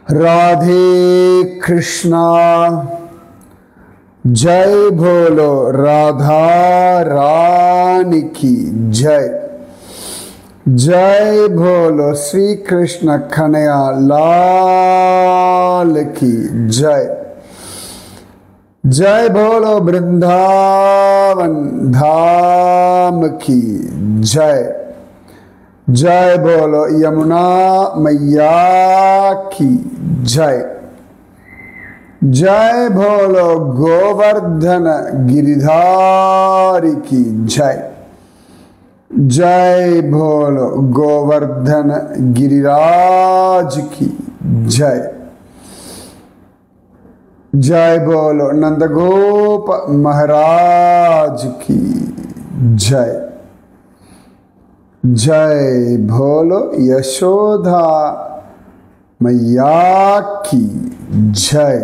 राधे कृष्णा जय बोलो राधा रानी की जय। जय बोलो श्री कृष्ण कन्हैया लाल की जय। जय बोलो वृंदावन धाम की जय। जय बोलो यमुना मैया की जय। जय बोलो गोवर्धन गिरिधारी की जय। जय बोलो गोवर्धन गिरिराज की जय। जय बोलो नंदगोप महाराज की जय। जय बोलो यशोदा मैया की जय।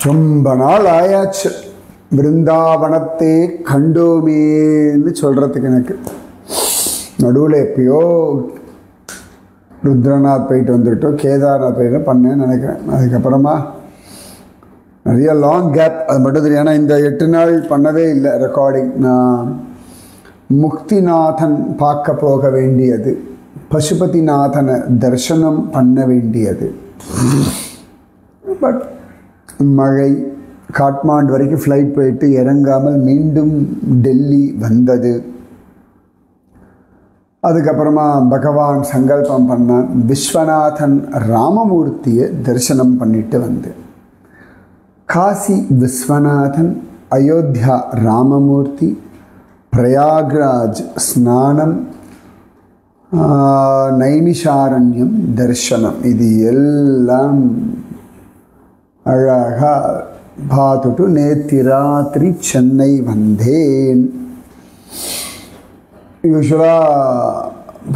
ரொம்ப நாள் ஆயாச்சு விருந்தாவனத்தை கண்டோமேன்னு சொல்கிறதுக்கு. எனக்கு நடுவில் எப்பயோ ருத்ரநாத் போயிட்டு வந்துட்டோம், கேதார்நாத் போயிட்டு பண்ணேன்னு நினைக்கிறேன். அதுக்கப்புறமா நிறைய லாங் கேப், அது மட்டும் தெரியும். ஏன்னா இந்த 8 நாள் பண்ணவே இல்லை ரெக்கார்டிங். நான் முக்திநாதன் பார்க்க போக வேண்டியது, பசுபதிநாதனை தரிசனம் பண்ண வேண்டியது. பட் மழை, காட்மாண்டு வரைக்கும் ஃப்ளைட் போயிட்டு இறங்காமல் மீண்டும் டெல்லி வந்தது. அதுக்கப்புறமா பகவான் சங்கல்பம் பண்ணான், விஸ்வநாதன் ராமமூர்த்தியை தரிசனம் பண்ணிட்டு வந்தேன். காசி விஸ்வநாதன், அயோத்தியா ராமமூர்த்தி, பிரயாக்ராஜ் ஸ்நானம், நைமிஷாரண்யம் தரிசனம், இது எல்லாம் அழகாக பார்த்துட்டு நேற்று ராத்திரி சென்னை வந்தேன். யூஸ்வலாக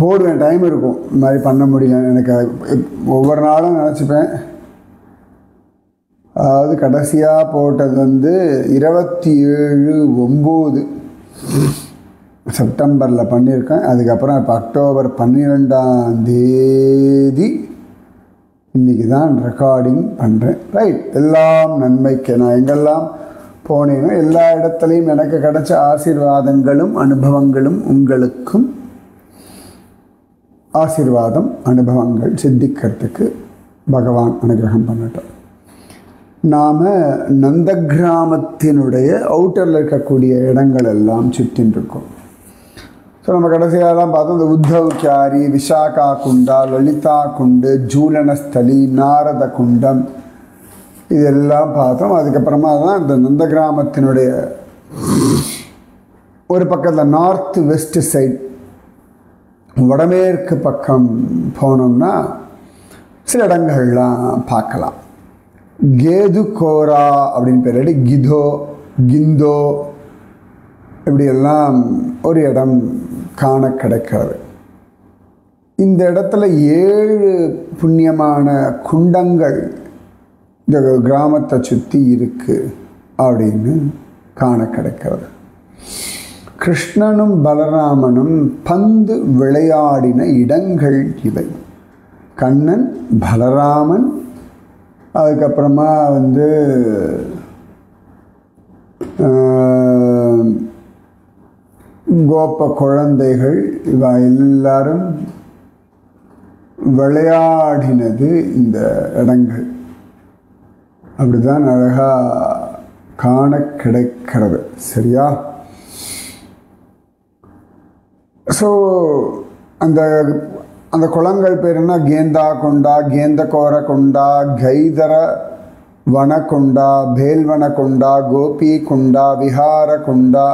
போடுவேன், டைம் இருக்கும், இந்த மாதிரி பண்ண முடியல எனக்கு. ஒவ்வொரு நாளும் நினச்சிப்பேன். அதாவது கடைசியாக போட்டது வந்து 27/9 செப்டம்பரில் பண்ணியிருக்கேன். அதுக்கப்புறம் இப்போ அக்டோபர் 12ஆம் தேதி இன்றைக்கி தான் ரெக்கார்டிங் பண்ணுறேன். ரைட், எல்லாம் நன்மைக்கு. நான் எங்கெல்லாம் போனேனோ எல்லா இடத்துலையும் எனக்கு கிடைச்ச ஆசீர்வாதங்களும் அனுபவங்களும் உங்களுக்கும் ஆசீர்வாதம் அனுபவங்கள் சித்திக்கிறதுக்கு பகவான் அனுகிரகம் பண்ணட்டும். நாம் நந்த கிராமத்தினுடைய அவுட்டரில் இருக்கக்கூடிய இடங்கள் எல்லாம் சுற்றின்னு இருக்கோம். ஸோ நம்ம கடைசியாக தான் பார்த்தோம், இந்த உத்தவ் கியாரி, விஷாகா குண்டா, லலிதா குண்டு, ஜூலனஸ்தலி, நாரத குண்டம், இதெல்லாம் பார்த்தோம். அதுக்கப்புறமா தான் இந்த நந்த கிராமத்தினுடைய ஒரு பக்கத்தில் நார்த் வெஸ்ட் சைட், வடமேற்கு பக்கம் போனோம்னா சில இடங்கள்லாம் பார்க்கலாம். கேது கோரா அப்படின்னு பேர், கிதோ, கிந்தோ, இப்படியெல்லாம் ஒரு இடம் காண கிடைக்கிறது. இந்த இடத்துல 7 புண்ணியமான குண்டங்கள் இந்த கிராமத்தை சுற்றி இருக்கு அப்படின்னு காண கிடைக்கிறது. கிருஷ்ணனும் பலராமனும் பந்து விளையாடின இடங்கள் இவை. கண்ணன், பலராமன், அதுக்கப்புறமா வந்து கோப குழந்தைகள், இவ எல்லாரும் விளையாடினது இந்த இடங்கள். அப்படிதான் அழகாக காண கிடைக்கிறது. சரியா? ஸோ அந்த குளங்கள் பேர் என்ன? கேந்தா கொண்டா, கேந்தகோர கொண்டா, கைதர வனக்குண்டா, பேல்வன கொண்டா, கோபி குண்டா, விஹார குண்டா,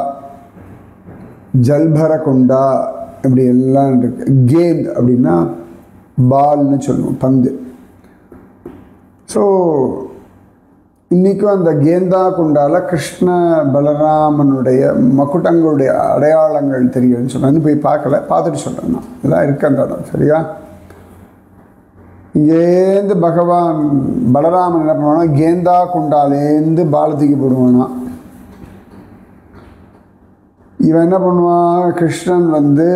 ஜல்பர குண்டா, இப்படி எல்லாம் இருக்கு. கேந்த் அப்படின்னா பால்னு சொல்லுவோம், பந்து. ஸோ இன்றைக்கும் அந்த கேந்தா குண்டால கிருஷ்ண பலராமனுடைய மகுடங்களுடைய அடையாளங்கள் தெரியும்னு சொன்னாங்க. போய் பார்க்கல, பார்த்துட்டு சொல்கிறேன். நான் இதெல்லாம் இருக்கு அந்த இடம். சரியா? இங்கேருந்து பகவான் பலராமன் என்ன பண்ணுவானா, கேந்தா குண்டாலேருந்து பாலத்துக்கு போடுவானா. இவன் என்ன பண்ணுவான், கிருஷ்ணன் வந்து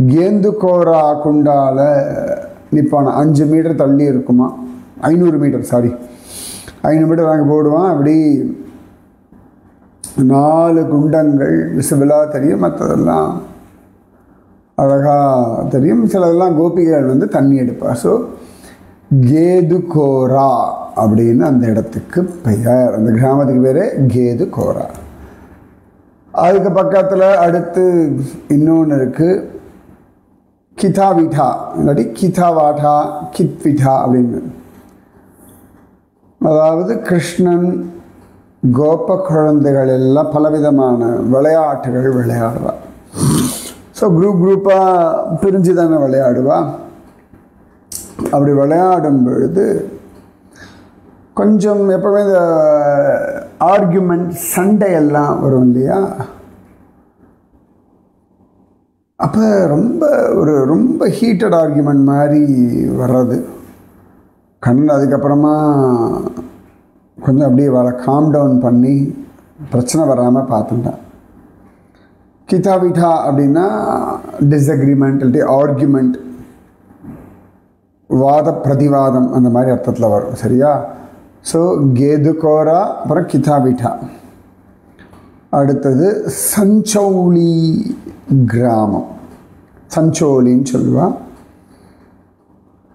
கேந்துகோரா குண்டால நிற்பான 5 மீட்டர் தள்ளி இருக்குமா, 500 மீட்டர், சாரி 500 மீட்டர் அங்கே போடுவான். அப்படி 4 குண்டங்கள் விசிபிளாக தெரியும், மற்றதெல்லாம் அழகாக தெரியும். சிலதெல்லாம் கோபிகைகள் வந்து தண்ணி எடுப்பா. ஸோ கேதுகோரா அப்படின்னு அந்த இடத்துக்கு பெயர், அந்த கிராமத்துக்கு பேர் கேதுகோரா. அதுக்கு பக்கத்தில் அடுத்து இன்னொன்று இருக்குது, கிதாவிட்டா, இல்லாட்டி கிதாவாட்டா, கித்விட்டா அப்படின்னு. அதாவது கிருஷ்ணன் கோப குழந்தைகள் எல்லாம் பலவிதமான விளையாட்டுகள் விளையாடுறா. ஸோ குரூப்பாக பிரிஞ்சு தானே விளையாடுவா. அப்படி விளையாடும் பொழுது கொஞ்சம் எப்போவுமே இந்த ஆர்கியூமெண்ட், சண்டையெல்லாம் வரும் இல்லையா. அப்போ ரொம்ப ஹீட்டட் ஆர்கியூமெண்ட் மாதிரி வர்றது. அதுக்கப்புறமா கொஞ்சம் அப்படியே காம் டவுன் பண்ணி பிரச்சனை வராமல் பார்த்துட்டேன். கிதாவிட்டா அப்படின்னா டிஸ்அக்ரிமெண்ட் இல்லாட்டி ஆர்கியூமெண்ட், வாத பிரதிவாதம் அந்த மாதிரி அர்த்தத்தில் வரும். சரியா? ஸோ கேதுகோரா, அப்புறம் கிதாவிட்டா. அடுத்தது சஞ்சௌலி கிராமம், சஞ்சோலின்னு சொல்லுவாள்.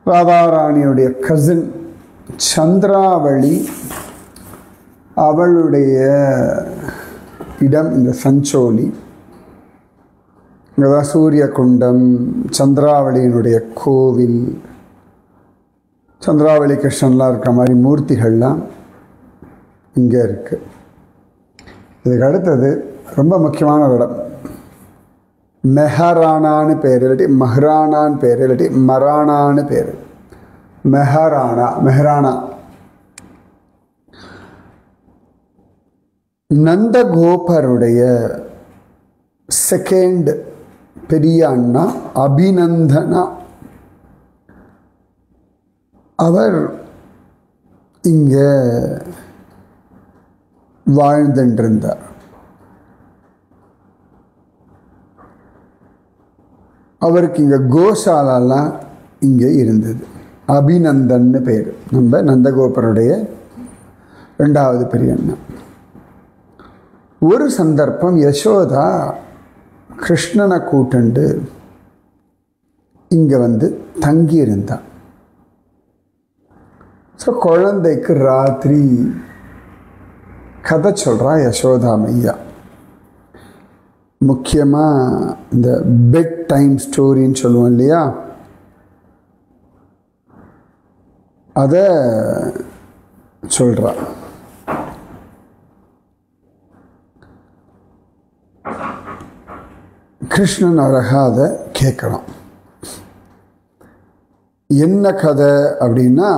ராதாராணியுடைய கசின் சந்திராவளி, அவளுடைய இடம் இந்த சஞ்சோலி. இங்கே சூரிய குண்டம், சந்திராவளியினுடைய கோவில், சந்திராவளி கிருஷ்ணன்லாம் இருக்கிற மாதிரி மூர்த்திகள்லாம் இங்கே இருக்குது. இதுக்கு அடுத்தது ரொம்ப முக்கியமான ஒரு இடம், மெஹரானான்னு பேர், இல்லாட்டி மஹ்ரானான்னு பேர், இல்லாட்டி மரானான்னு பேர். மெஹரானா நந்தகோபருடைய செகண்ட் பெரிய அண்ணா அபிநந்தனா. அவர் இங்கே வாழ்ந்துருந்தார். அவருக்கு இங்கே கோசாலாலாம் இங்கே இருந்தது. அபிநந்தன்னு பேர். நம்ம நந்தகோபருடைய 2வது பெரிய அண்ணா. ஒரு சந்தர்ப்பம் யசோதா கிருஷ்ணனை கூட்டுண்டு இங்கே வந்து தங்கியிருந்தான். ஸோ குழந்தைக்கு ராத்திரி கதை சொல்கிறா யசோதா மையா. முக்கியமாக இந்த பெட் டைம் ஸ்டோரின்னு சொல்லுவோம் இல்லையா, அதை சொல்கிறா. கிருஷ்ணன் அழகாக அதை கேட்கலாம். என்ன கதை அப்படின்னா,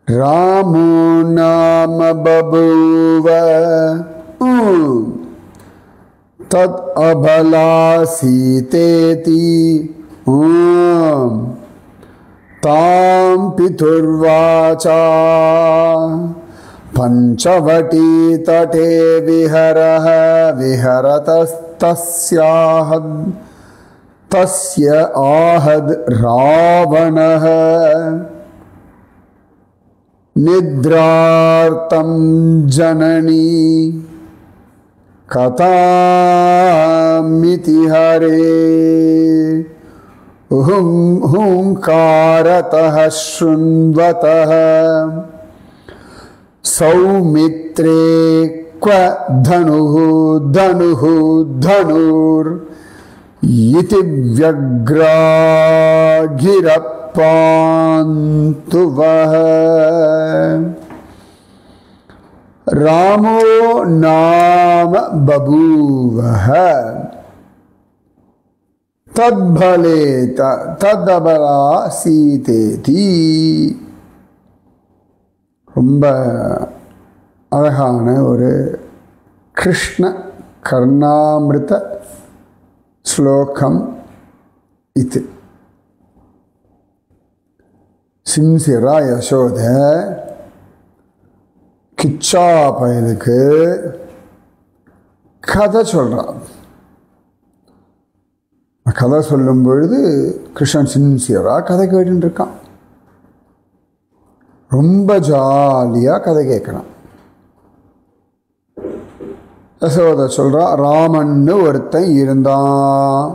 ராமோ நாம பபூவ தத் அபலா சீதேதி தாம் பிதுர்வாசா பஞ்சவட்டி தடே விஹரஹ விஹரதஸ்தஸ்யாஹத் தஸ்ய ஆஹத் ராவணஹ நித்ரார்த்தம் ஜனனி கதாமிதி ஹரே ஹூங்காரதஹ ஷ்ருண்வதஹ சௌமித்ரே க்வ தனுஹ தனுஹ தனுர் இதி வ்யக்ராகிரப்பாந்துவஹ. ராமோ நாம பபூவஹ தத்பலேத ததபலா சீதேதி. ரொம்ப அழகான ஒரு கிருஷ்ண கர்ணாமிருத ஸ்லோகம் இது. சின்சியரா யசோத கிச்சா பயலுக்கு கதை சொல்கிறான். கதை சொல்லும் பொழுது கிருஷ்ணன் சின்சியராக கதை கேட்டுட்டு இருக்கான். ரொம்ப ஜாலியாக கதை கேட்குறான். யசோதை சொல்கிறா, ராமன்னு ஒருத்தன் இருந்தான்.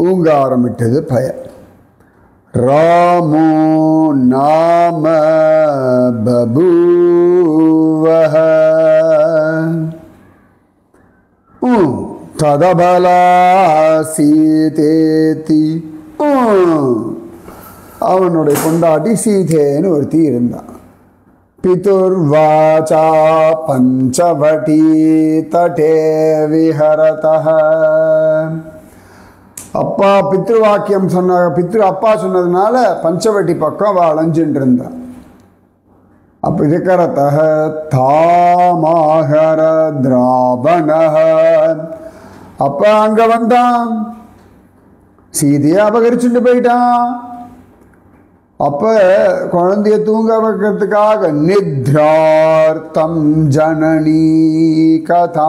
ஊங்க ஆரம்பிட்டது பையன். ராமோ நாம பபூவஹ ததபலா சீதேதி. அவனுடைய பொண்டாட்டி சீதேன்னு ஒருத்தி இருந்தான். பிதுர்வாச்சா பஞ்சவட்டி தடே விஹரதஹ. அப்பா பித்ருவாக்கியம் சொன்ன அப்பா சொன்னதுனால பஞ்சவட்டி பக்கம் அவள் அலைஞ்சுட்டு இருந்தான். அப்போ விஹரதஹ தாமாஹர திராவணஹ. அப்பா அங்க வந்தான், சீதையை அபகரிச்சுட்டு போயிட்டான். அப்ப குழந்தைய தூங்க வைக்கிறதுக்காக நித்ரார்த்தம் ஜனனி கதாமிதீயரே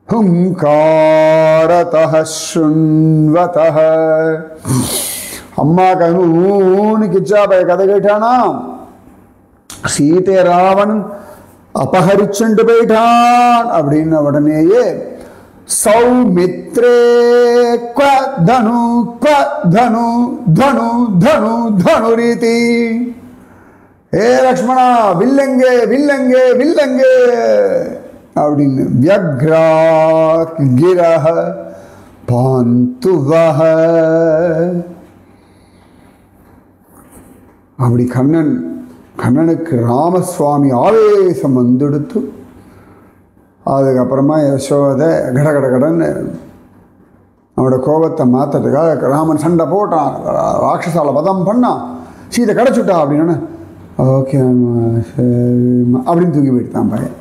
ஹுங்காரதஹ ஸ்ருண்வதஹ. அம்மா கனூன்னு கிச்சா பய கதை கேட்டானா, சீதை ராவணன் அபகரிச்சுண்டு போயிட்டான் அப்படின்ன உடனேயே சௌமித்ரே க்வ தனு க்வ தனு தனு தனு தனுரிதி. ஏ லக்ஷ்மணா, வில்லங்கே வில்லங்கே வில்லங்கே அப்படின்னு வியக்ரா கிரஹ பாந்துவஹ. அப்படி கண்ணனுக்கு ராமசுவாமி ஆவேசம் வந்துடுத்து. அதுக்கப்புறமா யசோதை கடன்னு அவனோட கோபத்தை மாற்றுறதுக்காக ராமன் சண்டை போட்டான், ராட்சசால வதம் பண்ணான், சீதை கிடச்சுட்டா அப்படின்னு. ஓகே அப்படின்னு தூக்கி போயிட்டான் பையன்.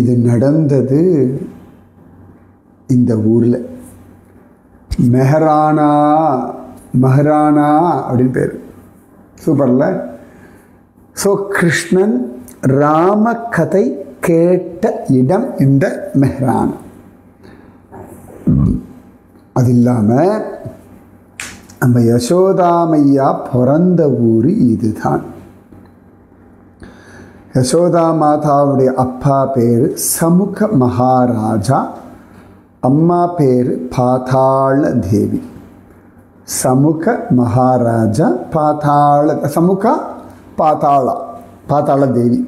இது நடந்தது இந்த ஊரில். மெஹரானா அப்படின்னு பேர். சூப்பர்ல. ஸோ கிருஷ்ணன் ராம கதை கேட்ட இடம் இந்த மெஹரானா. அது இல்லாமல் நம்ம யசோதாமையா பிறந்த ஊர் இதுதான். யசோதா மாதாவுடைய அப்பா பேர் சமுக மகாராஜா, அம்மா பேர் பாதாள தேவி. சமுக மகாராஜா பாதாள தேவி.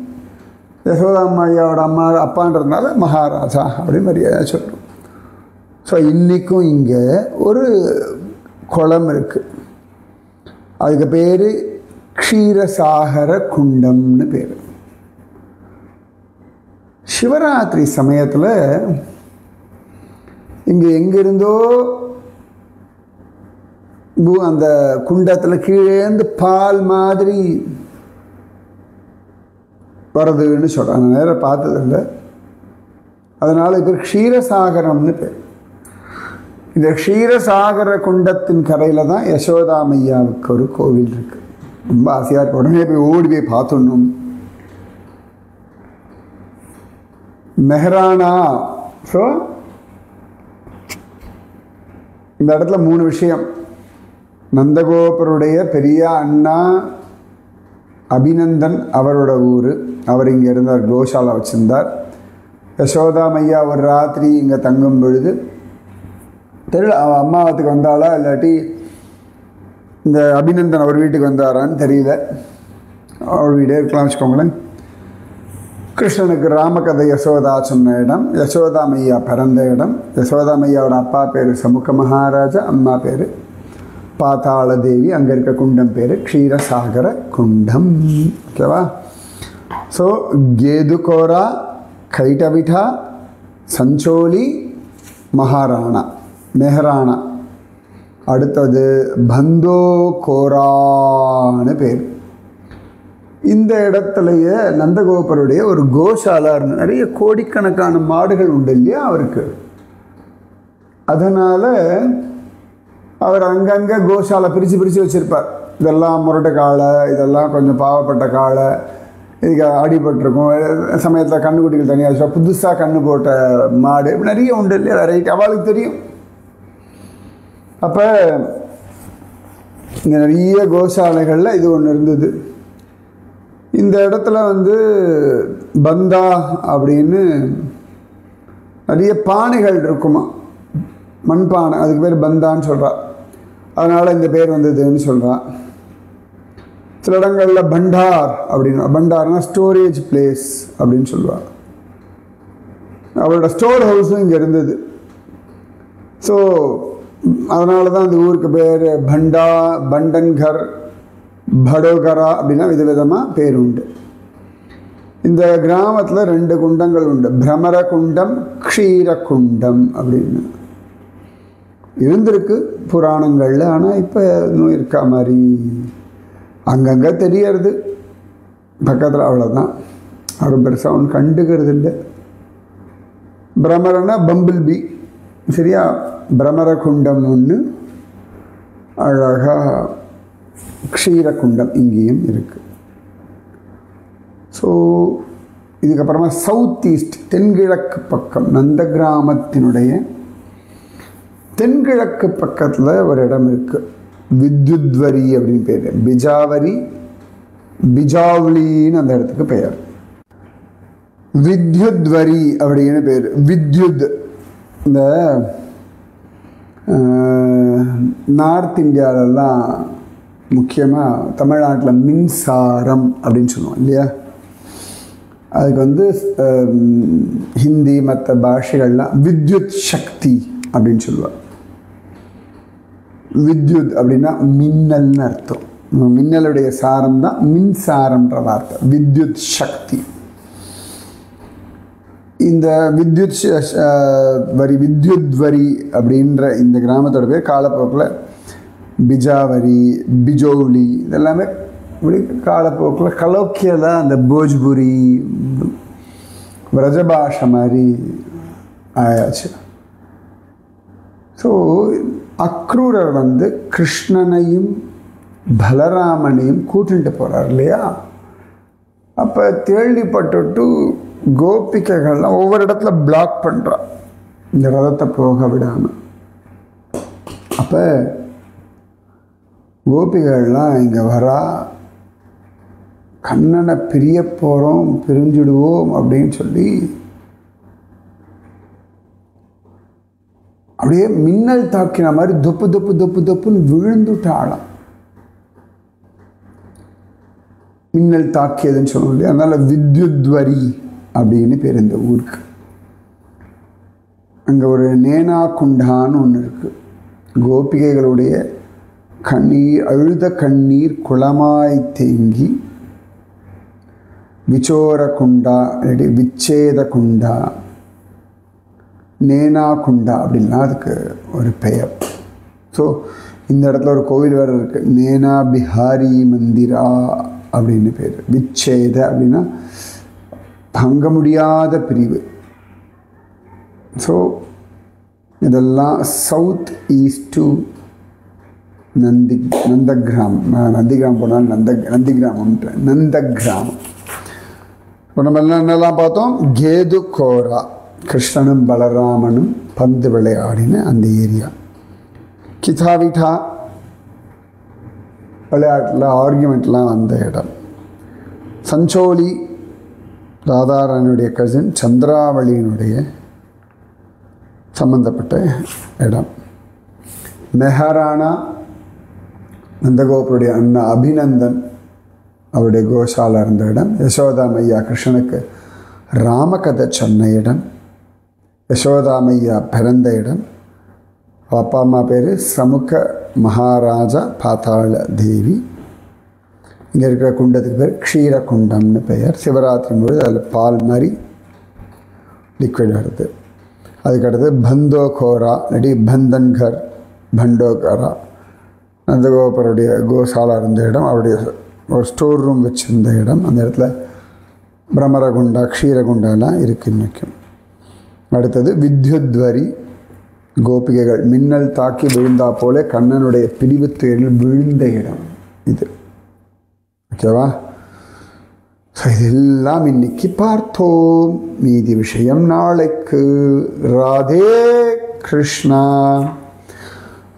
யசோதாம்மையோட அப்பான்றதுனால மகாராஜா அப்படின்னு மரியாதை சொல்கிறோம். ஸோ இன்றைக்கும் இங்கே ஒரு குளம் இருக்குது. அதுக்கு பேர் க்ஷீரசாகர குண்டம்னு பேர். சிவராத்திரி சமயத்தில் இங்கே எங்கிருந்தோ அந்த குண்டத்தில் கீழேந்து பால் மாதிரி வருதுன்னு சொல்கிறாங்க. நான் நேரம் பார்த்ததில்லை, அதனால் இப்போ க்ஷீரசாகரம்னு பேர். இந்த க்ஷீரசாகர குண்டத்தின் கரையில் தான் யசோதாமையாவுக்கு ஒரு கோவில் இருக்குது. ரொம்ப ஆசையாக இருக்கு. உடனே போய் ஓடி போய் பார்த்துடணும். மெஹரானா. ஸோ இந்த இடத்துல 3 விஷயம். நந்தகோபருடைய பெரிய அண்ணா அபிநந்தன் அவரோட ஊர். அவர் இங்கே இருந்தார், கோஷாலா வச்சுருந்தார். யசோதாமையா ஒரு ராத்திரி இங்கே தங்கும் பொழுது தெரியல அவன் அம்மாவத்துக்கு வந்தாளா இல்லாட்டி இந்த அபிநந்தன் அவர் வீட்டுக்கு வந்தாரான்னு தெரியல. அவர் வீடே இருக்கலாம் வச்சுக்கோங்களேன். கிருஷ்ணனுக்கு ராமகதை யசோதா சொன்ன இடம், யசோதாமையா பிறந்த இடம். யசோதாமையாவோட அப்பா பேர் சமுக மகாராஜா, அம்மா பேர் பாதாள தேவி. அங்கே இருக்க குண்டம் பேர் க்ஷீரசாகர குண்டம். ஓகேவா? ஸோ கேதுகோரா, கைட்டவிட்டா, சஞ்சோலி, மெஹரானா. அடுத்தது பந்தோ கோரான்னு பேர். இந்த இடத்துலையே நந்தகோபருடைய ஒரு கோசாலா இருந்து நிறைய கோடிக்கணக்கான மாடுகள் உண்டு இல்லையா அவருக்கு. அதனால் அவர் அங்கங்கே கோசாலை பிரித்து வச்சுருப்பார். இதெல்லாம் முரட்டு காளை, இதெல்லாம் கொஞ்சம் பாவப்பட்ட காளை, இதுக்கு அடிபட்டிருக்கும், சமயத்தில் கண்ணுக்குட்டிகள் தனியாக புதுசாக கண்ணு போட்ட மாடு நிறைய உண்டு இல்லையா, வெரைட்டி அவளுக்கு தெரியும். அப்போ இங்கே நிறைய கோசாலைகளில் இது ஒன்று இருந்தது. இந்த இடத்துல வந்து பந்தா அப்படின்னு நிறைய பானைகள் இருக்குமா, மண்பானை, அதுக்கு பேர் பந்தான்னு சொல்கிறா. அதனால் இந்த பேர் வந்ததுன்னு சொல்கிறா. சில இடங்களில் பண்டார் அப்படின்னு, பண்டார்னா ஸ்டோரேஜ் பிளேஸ் அப்படின்னு சொல்லுவாள். அவளோட ஸ்டோர் ஹவுஸும் இங்கே இருந்தது. ஸோ அதனால தான் அந்த ஊருக்கு பேர் பண்டா, பண்டன்கர், படோகரா அப்படின்னா விதவிதமாக பேர் உண்டு. இந்த கிராமத்தில் 2 குண்டங்கள் உண்டு, பிரமர குண்டம், க்ஷீர குண்டம் அப்படின்னு இருந்திருக்கு புராணங்களில். ஆனால் இப்போ இன்னும் இருக்கா மாதிரி அங்கங்கே தெரியறது பக்கத்தில், அவ்வளோதான். அவர் பெருசாக ஒன்று கண்டுக்கிறது இல்லை. பிரமரனா பம்பிள் பி, சரியா? பிரமர குண்டம் ஒன்று, அழகாக க்ஷீரகுண்டம் இங்கேயும் இருக்குது. ஸோ இதுக்கப்புறமா சவுத் ஈஸ்ட், தென்கிழக்கு பக்கம், நந்த கிராமத்தினுடைய தென்கிழக்கு பக்கத்தில் ஒரு இடம் இருக்குது, வித்யுத்வரி அப்படின்னு பேர். பிஜாவரி, பிஜாவ்லின்னு அந்த இடத்துக்கு பெயர். வித்யுத்வரி அப்படின்னு பேர். வித்யுத், இந்த நார்த் இந்தியாவிலலாம், முக்கியமாக தமிழ்நாட்டில் மின்சாரம் அப்படின்னு சொல்லுவோம் இல்லையா, அதுக்கு வந்து ஹிந்தி மற்ற பாஷைகள்லாம் வித்யுத் சக்தி அப்படின்னு சொல்லுவாள். வித்யுத் அப்படின்னா மின்னல்னு அர்த்தம். மின்னலுடைய சாரம் தான் மின்சாரம்ன்ற வார்த்தை, வித்யுத் சக்தி. இந்த வித்யுத்வரி அப்படின்ற இந்த கிராமத்தோட பேர் காலப்போக்கில் பிஜாவரி, பிஜோவ்லி, இதெல்லாமே இப்படி காலப்போக்கில் கலோக்கியலாக அந்த போஜ்புரி பிரஜபாஷை மாதிரி ஆயாச்சு. ஸோ அக்ரூரர் வந்து கிருஷ்ணனையும் பலராமனையும் கூட்டிட்டு போகிறார் இல்லையா. அப்போ கேள்விப்பட்டுட்டு கோபிகைகள்லாம் ஒவ்வொரு இடத்துல பிளாக் பண்ணுறா, இந்த ரதத்தை போக விடாமல். அப்போ கோபிகைகள்லாம் இங்கே வரா, கண்ணனை பிரிய போகிறோம், பிரிஞ்சுடுவோம் அப்படின்னு சொல்லி அப்படியே மின்னல் தாக்கின மாதிரி தொப்பு தொப்பு தொப்பு தொப்புன்னு விழுந்துட்டாளாம். மின்னல் தாக்கியதுன்னு சொல்லுவோம் இல்லையா, அதனால் வித்யுத்வரி அப்படின்னு பேர் இந்த ஊருக்கு. அங்கே ஒரு நேனா குண்டான்னு ஒன்று இருக்குது. கோபிகைகளுடைய கண்ணீர், அழுத கண்ணீர் குளமாய் தேங்கி விச்சோர குண்டா, இல்லாட்டி விச்சேத குண்டா, நேனா குண்டா அப்படின்னா அதுக்கு ஒரு பெயர். ஸோ இந்த இடத்துல ஒரு கோவில் வேறு இருக்குது, நேனா பிஹாரி மந்திரா அப்படின்னு பேர். விச்சேத அப்படின்னா தங்க முடியாத பிரிவு. ஸோ இதெல்லாம் சவுத் ஈஸ்ட் டு நந்தகிராமம். நந்திகிராமம் போனால் நந்திகிராமம்ன்ற நந்தகிராமம். இப்போ நம்ம என்னெல்லாம் பார்த்தோம், கேது கோரா, கிருஷ்ணனும் பலராமனும் பந்து விளையாடின அந்த ஏரியா. கிதாவிட்டா விளையாட்டில் ஆர்கியூமெண்ட்லாம் வந்த இடம். சஞ்சோலி, ராதாரானுடைய கசின் சந்திராவளியினுடைய சம்பந்தப்பட்ட இடம். மெஹரானா, நந்தகோபருடைய அண்ணா அபிநந்தன் அவருடைய கோசாலா இருந்த இடம். யசோதா மையா கிருஷ்ணனுக்கு ராமகதை சொன்ன இடம். யசோதா மையா பிறந்த இடம். அப்பா அம்மா பேர் சமுக மகாராஜா பாத்தாள தேவி. இங்கே இருக்கிற குண்டத்துக்கு பேர் க்ஷீரகுண்டம்னு பெயர். சிவராத்திரி பொழுது அதில் பால் மாதிரி லிக்விட் வருது. அதுக்கடுத்து பந்தோகோரா, இல்லாட்டி பந்தன்கர், பண்டோகரா, நந்தகோபருடைய கோசாலா இருந்த இடம். அவருடைய ஒரு ஸ்டோர் ரூம் வச்சுருந்த இடம். அந்த இடத்துல பிரமரகுண்டா, க்ஷீரகுண்டாலாம் இருக்குது இன்றைக்கும். அடுத்தது வித்யுத்வரி, கோபிகைகள் மின்னல் தாக்கி விழுந்தா போல கண்ணனுடைய பிரிவு துயரில் விழுந்த இடம் இது. ஓகேவா? இதெல்லாம் இன்னைக்கு பார்த்தோம். மீதி விஷயம் நாளைக்கு. ராதே கிருஷ்ணா.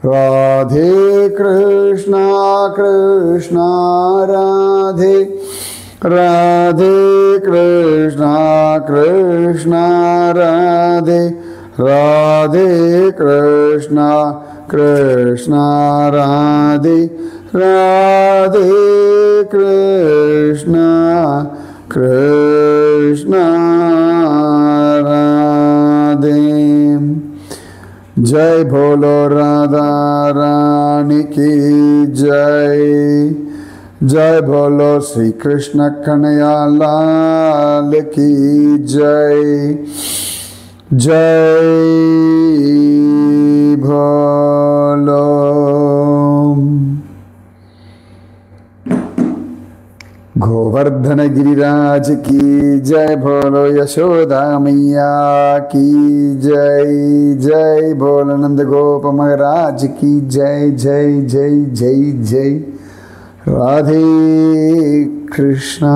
ராதே கிருஷ்ணா கிருஷ்ணா ராதே. ராதே கிருஷ்ணா கிருஷ்ணா ராதே. ராதே கிருஷ்ணா கிருஷ்ணா ராதே. ராதே கிருஷ்ணா கிருஷ்ணா ராதே. जय बोलो राधा रानी की जय. जय बोलो श्री कृष्ण कन्हैया लाल की जय. जय बोलो. गोवर्धन गिरिराज की जय. बोलो यशोदा मैया की जय. जय बोलो नंद गोप महाराज की जय. जय जय जय जय. राधे कृष्णा.